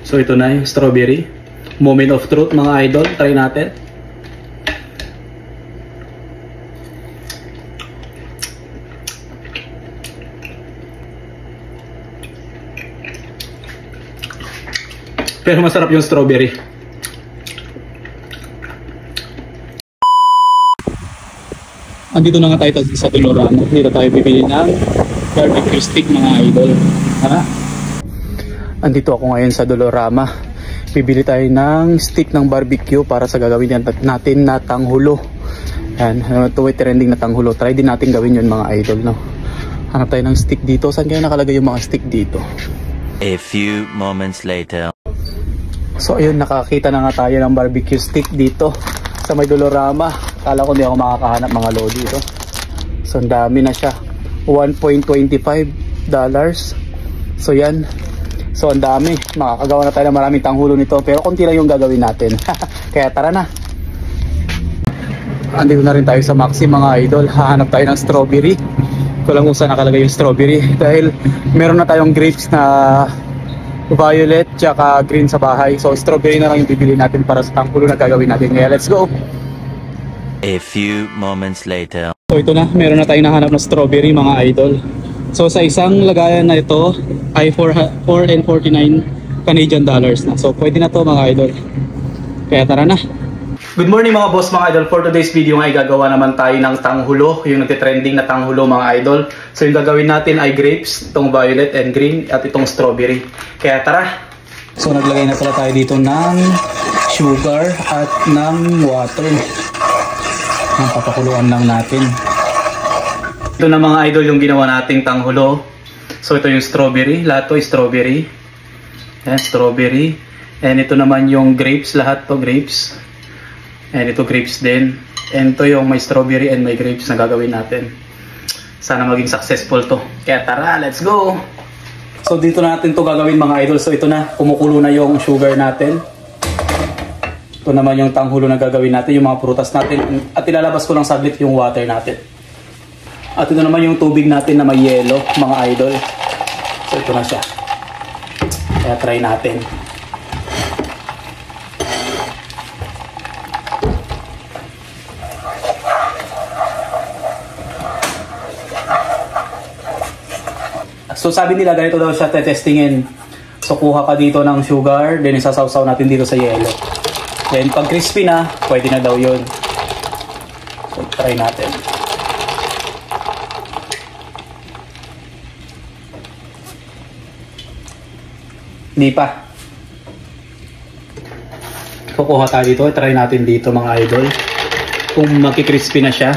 So ito na yung strawberry. Moment of truth mga idol. Try natin. Pero masarap yung strawberry. Andito na nga tayo sa Dolorama. Dito tayo bibili ng barbecue stick mga idol. Ha? Andito ako ngayon sa Dolorama. Bibili tayo ng stick ng barbecue para sa gagawin natin na tanghulo. Yan, ito ay trending na tanghulo. Try din natin gawin yun mga idol, no? Hanap tayo ng stick dito. Saan kaya nakalagay yung mga stick dito? A few moments later. So ayun, nakakita na nga tayo ng barbecue stick dito sa may Dolorama. Kala ko hindi ako makakahanap mga lodi dito. So ang dami na siya. $1.25. So yan. So ang dami. Makakagawa na tayo ng maraming tanghulo nito. Pero konti lang yung gagawin natin. Kaya tara na. Andito na rin tayo sa Maxi mga idol. Hahanap tayo ng strawberry. Ito lang kung saan nakalagay yung strawberry. Dahil meron na tayong grapes na violet tsaka green sa bahay. So strawberry na lang yung bibili natin para sa tanghulo na gagawin natin. Kaya let's go. A few moments later. So ito na, meron na tayong nahanap na strawberry mga idol. So sa isang lagayan na ito ay $4.49 Canadian dollars na. So pwede na to mga idol. Kaya tara na. Good morning mga boss, mga idol. For today's video ay gagawa naman tayo ng tanghulo, yung nagtitrending na tanghulo mga idol. So yung gagawin natin ay grapes, itong violet and green at itong strawberry. Kaya tara. So naglagay na pala tayo dito ng sugar at ng water. Ang papakuluan lang natin. Ito na mga idol yung ginawa nating tanghulo. So ito yung strawberry, lahat to strawberry. Yan, strawberry. And ito naman yung grapes, lahat to grapes. And ito grapes din. And ito yung may strawberry and may grapes na gagawin natin. Sana maging successful to. Kaya tara, let's go! So dito natin to gagawin mga idol. So ito na, kumukulo na yung sugar natin. Ito naman yung tanghulo na gagawin natin, yung mga prutas natin. At ilalabas ko lang saglit yung water natin. At ito naman yung tubig natin na may yelo, mga idol. So ito na siya. Kaya try natin. So sabi nila ganito daw siya testingin. So kuha ka dito ng sugar, then isasawsaw natin dito sa yelo. Then pag crispy na, pwede na daw yun. So try natin. Hindi pa. Kukuha tayo dito, try natin dito mga idol. Kung makikrispy na siya.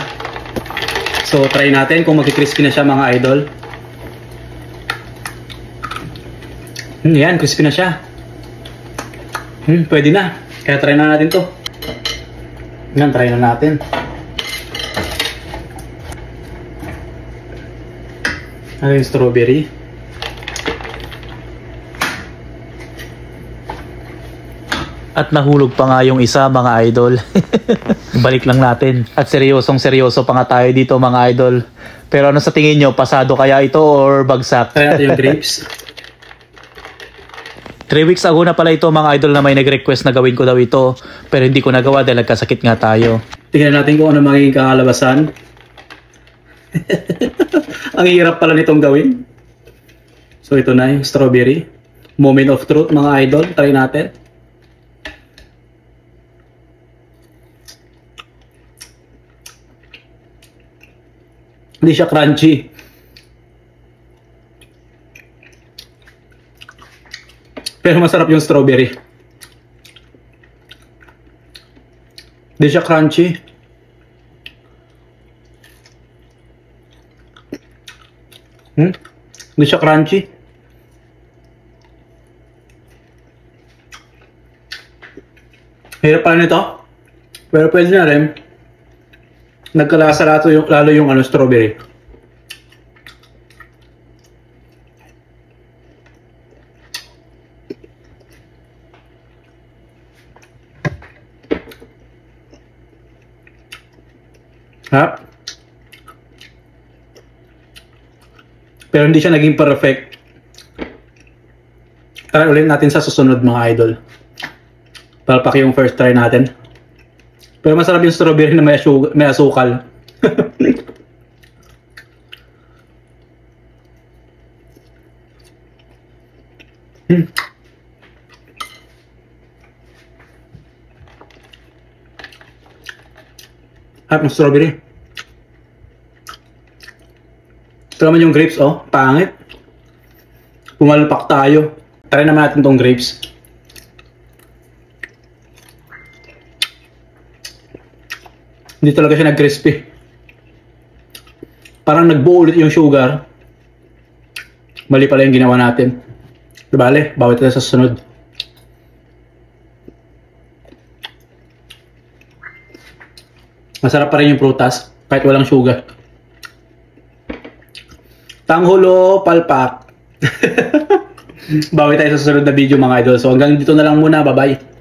So try natin kung makikrispy na siya mga idol. Yan, crispy na siya. Pwede na. Kaya try na natin to. Yan, try na natin. Ano yung strawberry? At nahulog pa nga yung isa mga idol. Balik lang natin. At seryosong seryoso pa nga tayo dito mga idol. Pero ano sa tingin nyo? Pasado kaya ito or bagsak? Try natin yung grapes. 3 weeks ago na pala ito mga idol na may nag-request na gawin ko daw ito. Pero hindi ko nagawa dahil nagkasakit nga tayo. Tingnan natin kung ano magiging kakalabasan. Ang hirap pala nitong gawin. So ito na yung strawberry. Moment of truth mga idol. Try natin. Hindi siya crunchy. Pero masarap yung strawberry. Hindi siya crunchy. Hindi siya crunchy. Hirap pala nito. Pero pwede na rin. Nagkalasa lalo yung strawberry. Ha? Pero hindi siya naging perfect. Try ulit natin sa susunod mga idol. Palpak yung first try natin. Pero masarap yung strawberry na may asukal. Harap ng strawberry. Ito naman yung grapes, oh. Pangit. Pumalpak tayo. Try naman natin tong grapes. Hindi talaga siya nag-crispy. Parang nagbuo ulit yung sugar. Mali pala yung ginawa natin. Bale, bawit tayo sa sunod. Masarap pa rin yung prutas kahit walang sugar. Tanghulo, palpak. Bawi tayo sa susunod na video mga idol. So hanggang dito na lang muna. Bye-bye.